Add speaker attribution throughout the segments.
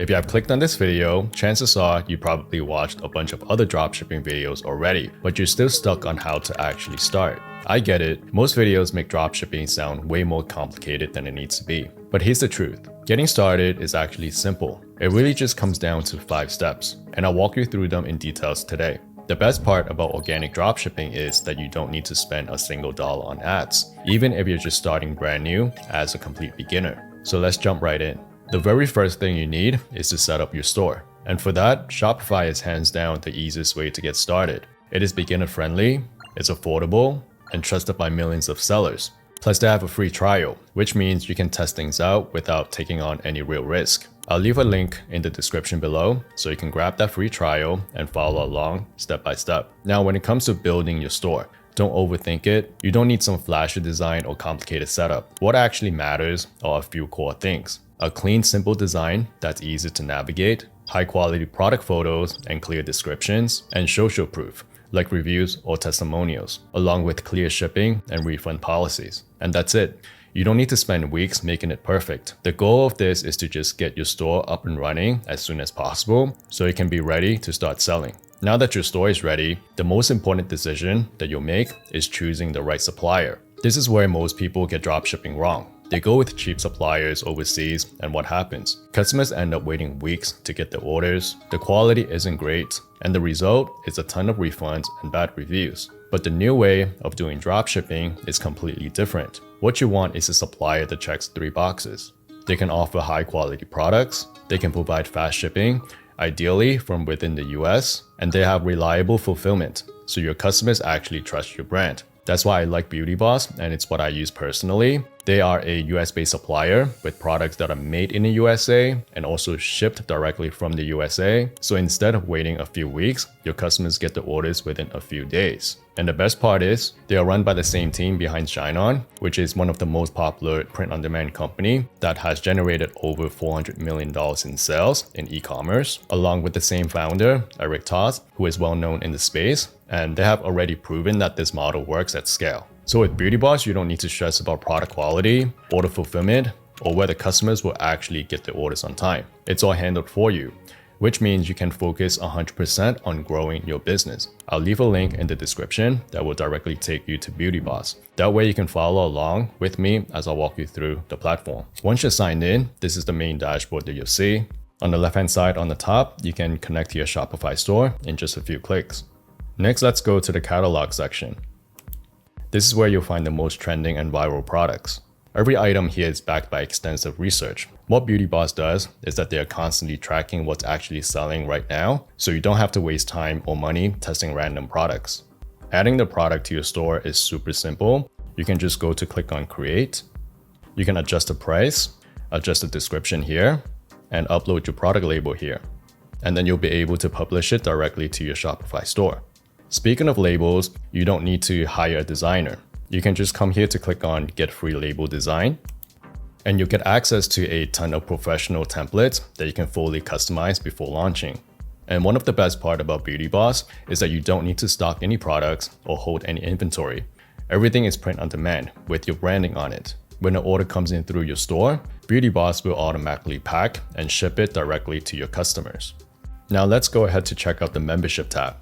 Speaker 1: If you have clicked on this video, chances are you probably watched a bunch of other dropshipping videos already, but you're still stuck on how to actually start. I get it, most videos make dropshipping sound way more complicated than it needs to be. But here's the truth, getting started is actually simple. It really just comes down to 5 steps, and I'll walk you through them in details today. The best part about organic dropshipping is that you don't need to spend a single dollar on ads, even if you're just starting brand new as a complete beginner. So let's jump right in. The very first thing you need is to set up your store. And for that, Shopify is hands down the easiest way to get started. It is beginner friendly, it's affordable, and trusted by millions of sellers. Plus they have a free trial, which means you can test things out without taking on any real risk. I'll leave a link in the description below so you can grab that free trial and follow along step by step. Now when it comes to building your store, don't overthink it. You don't need some flashy design or complicated setup. What actually matters are a few core things. A clean, simple design that's easy to navigate, high quality product photos and clear descriptions, and social proof like reviews or testimonials, along with clear shipping and refund policies. And that's it. You don't need to spend weeks making it perfect. The goal of this is to just get your store up and running as soon as possible so it can be ready to start selling. Now that your store is ready, the most important decision that you'll make is choosing the right supplier. This is where most people get dropshipping wrong. They go with cheap suppliers overseas, and what happens? Customers end up waiting weeks to get their orders, the quality isn't great, and the result is a ton of refunds and bad reviews. But the new way of doing dropshipping is completely different. What you want is a supplier that checks 3 boxes. They can offer high quality products, they can provide fast shipping, ideally from within the US, and they have reliable fulfillment, so your customers actually trust your brand. That's why I like Beauty Boss, and it's what I use personally. They are a US-based supplier with products that are made in the USA and also shipped directly from the USA. So instead of waiting a few weeks, your customers get the orders within a few days. And the best part is, they are run by the same team behind ShineOn, which is one of the most popular print-on-demand company that has generated over $400 million in sales in e-commerce, along with the same founder, Eric Toth, who is well known in the space, and they have already proven that this model works at scale. So with Beauty Boss, you don't need to stress about product quality, order fulfillment, or whether customers will actually get their orders on time. It's all handled for you, which means you can focus 100% on growing your business. I'll leave a link in the description that will directly take you to Beauty Boss. That way you can follow along with me as I walk you through the platform. Once you're signed in, this is the main dashboard that you'll see. On the left-hand side on the top, you can connect to your Shopify store in just a few clicks. Next, let's go to the catalog section. This is where you'll find the most trending and viral products. Every item here is backed by extensive research. What Beauty Boss does is that they are constantly tracking what's actually selling right now, so you don't have to waste time or money testing random products. Adding the product to your store is super simple. You can just go to click on Create. You can adjust the price, adjust the description here, and upload your product label here. And then you'll be able to publish it directly to your Shopify store. Speaking of labels, you don't need to hire a designer. You can just come here to click on Get Free Label Design, and you'll get access to a ton of professional templates that you can fully customize before launching. And one of the best part about Beauty Boss is that you don't need to stock any products or hold any inventory. Everything is print on demand with your branding on it. When an order comes in through your store, Beauty Boss will automatically pack and ship it directly to your customers. Now let's go ahead to check out the membership tab.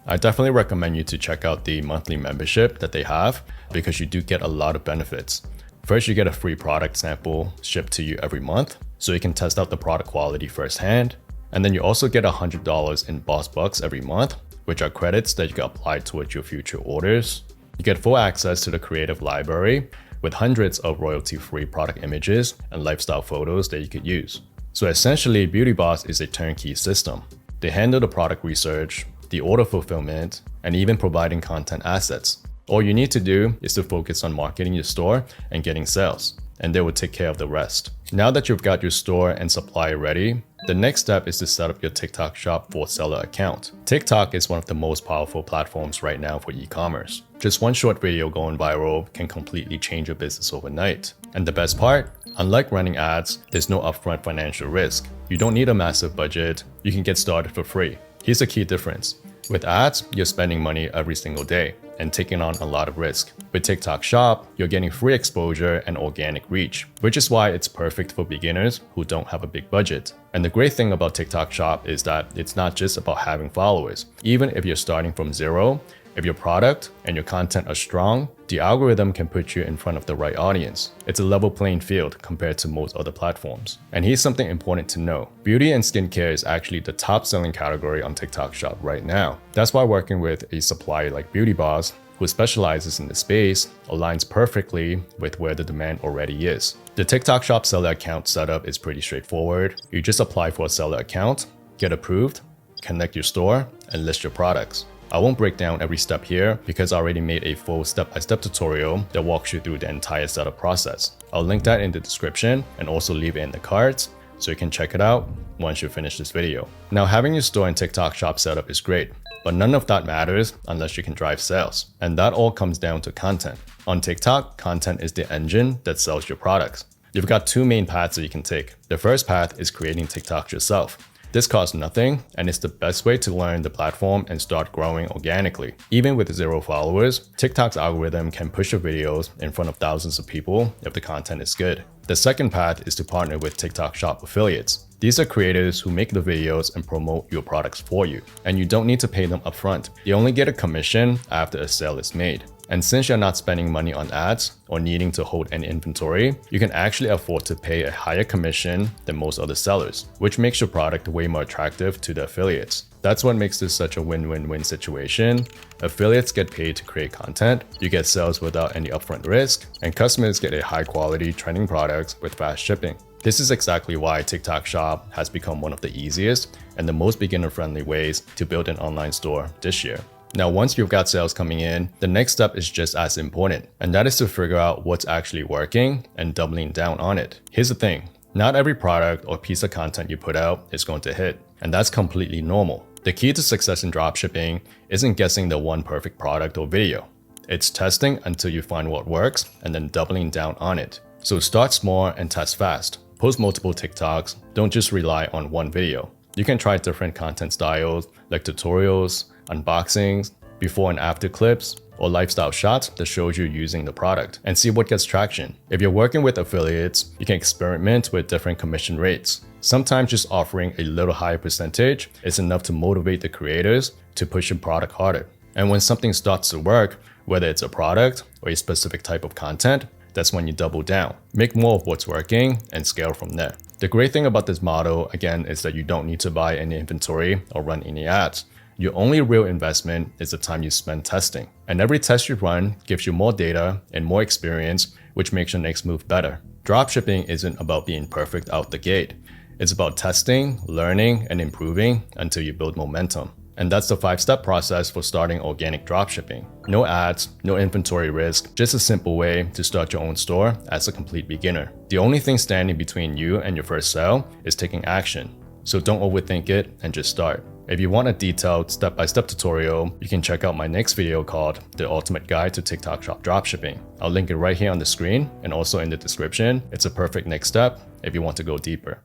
Speaker 1: I definitely recommend you to check out the monthly membership that they have because you do get a lot of benefits. First, you get a free product sample shipped to you every month, so you can test out the product quality firsthand. And then you also get $100 in Boss Bucks every month, which are credits that you can apply towards your future orders. You get full access to the creative library with hundreds of royalty-free product images and lifestyle photos that you could use. So essentially, Beauty Boss is a turnkey system. They handle the product research, the order fulfillment, and even providing content assets. All you need to do is to focus on marketing your store and getting sales, and they will take care of the rest. Now that you've got your store and supply ready, the next step is to set up your TikTok shop for seller account. TikTok is one of the most powerful platforms right now for e-commerce. Just one short video going viral can completely change your business overnight. And the best part, unlike running ads, there's no upfront financial risk. You don't need a massive budget, you can get started for free. Here's the key difference. With ads, you're spending money every single day and taking on a lot of risk. With TikTok Shop, you're getting free exposure and organic reach, which is why it's perfect for beginners who don't have a big budget. And the great thing about TikTok Shop is that it's not just about having followers. Even if you're starting from zero, if your product and your content are strong, the algorithm can put you in front of the right audience. It's a level playing field compared to most other platforms. And here's something important to know. Beauty and skincare is actually the top selling category on TikTok Shop right now. That's why working with a supplier like Beauty Boss, who specializes in the space, aligns perfectly with where the demand already is. The TikTok Shop seller account setup is pretty straightforward. You just apply for a seller account, get approved, connect your store, and list your products. I won't break down every step here because I already made a full step-by-step tutorial that walks you through the entire setup process. I'll link that in the description and also leave it in the cards so you can check it out once you finish this video. Now, having your store and TikTok Shop setup is great, but none of that matters unless you can drive sales. And that all comes down to content. On TikTok, content is the engine that sells your products. You've got two main paths that you can take. The first path is creating TikToks yourself. This costs nothing, and it's the best way to learn the platform and start growing organically. Even with 0 followers, TikTok's algorithm can push your videos in front of thousands of people if the content is good. The second path is to partner with TikTok Shop affiliates. These are creators who make the videos and promote your products for you, and you don't need to pay them upfront. You only get a commission after a sale is made. And since you're not spending money on ads or needing to hold any inventory, you can actually afford to pay a higher commission than most other sellers, which makes your product way more attractive to the affiliates. That's what makes this such a win-win-win situation. Affiliates get paid to create content, you get sales without any upfront risk, and customers get a high-quality trending product with fast shipping. This is exactly why TikTok Shop has become one of the easiest and the most beginner-friendly ways to build an online store this year. Now, once you've got sales coming in, the next step is just as important, and that is to figure out what's actually working and doubling down on it. Here's the thing, not every product or piece of content you put out is going to hit, and that's completely normal. The key to success in dropshipping isn't guessing the one perfect product or video. It's testing until you find what works and then doubling down on it. So start small and test fast. Post multiple TikToks, don't just rely on one video. You can try different content styles like tutorials, unboxings, before and after clips, or lifestyle shots that shows you using the product and see what gets traction. If you're working with affiliates, you can experiment with different commission rates. Sometimes just offering a little higher percentage is enough to motivate the creators to push your product harder. And when something starts to work, whether it's a product or a specific type of content, that's when you double down. Make more of what's working and scale from there. The great thing about this model, again, is that you don't need to buy any inventory or run any ads. Your only real investment is the time you spend testing. And every test you run gives you more data and more experience, which makes your next move better. Dropshipping isn't about being perfect out the gate. It's about testing, learning, and improving until you build momentum. And that's the 5-step process for starting organic dropshipping. No ads, no inventory risk, just a simple way to start your own store as a complete beginner. The only thing standing between you and your first sale is taking action. So don't overthink it and just start. If you want a detailed step-by-step tutorial, you can check out my next video called The Ultimate Guide to TikTok Shop Dropshipping. I'll link it right here on the screen and also in the description. It's a perfect next step if you want to go deeper.